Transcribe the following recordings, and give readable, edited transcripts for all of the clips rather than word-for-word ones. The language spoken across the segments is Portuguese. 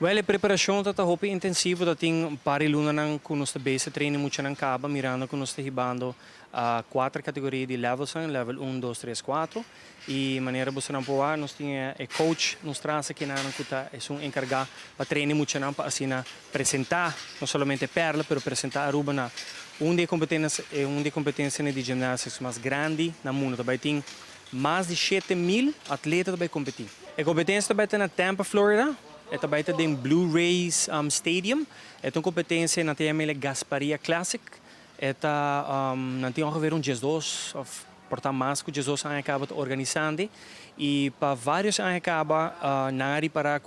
Well, a preparação está roupa intensivo, tá tem pari luna nang kunos ta base training mucha nang kaba mirando kunos ta hibando a quatro categorias de levels, level 1, 2, 3, 4 e maneira você não poa nós tinha é coach nos traz aqui na kuta é um encargar para treinar mucha nang para assim apresentar não somente perla, pero apresentar a Aruba na um de competência de ginástica mais grande na mundo, também tem mais de 7.000 atletas também competir. A competência também está na Tampa, Florida. É também tem Blue Rays Stadium. É uma competência na TML Gasparia Classic. É não tem ongeveer 2 of portanto mais que 2 anos acaba organizando e para vários anos acaba na área para a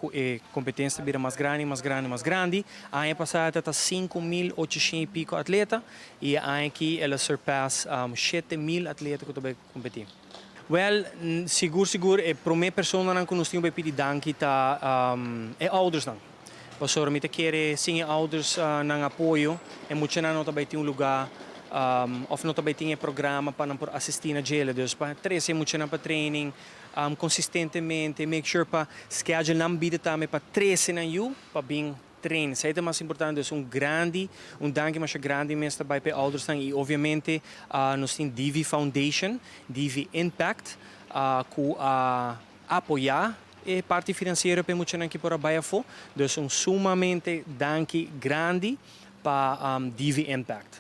competência vir mais grande, mais grande, mais grande. Ano passado está 5.800 e pico atletas e ano aqui ela surpassa 7.000 atletas que também competem. Well, seguro, é para uma pessoa não que nós temos pedir danke tá é ouders não. Pastor, me te quer sim ouders não apoio, é muito não também tem lugar of não também tem programa para não por assistir na gela, dus para trazer muito na para training consistentemente, make sure para schedule não bida também para trazer na you para bem trein. Isso é o mais importante, é danke mais grande mesmo também para ouders e obviamente nós temos Divi Foundation, Divi Impact, que apoiar e parte financeira para muitos que por abaixo for, então sumamente danke grande para Divi Impact.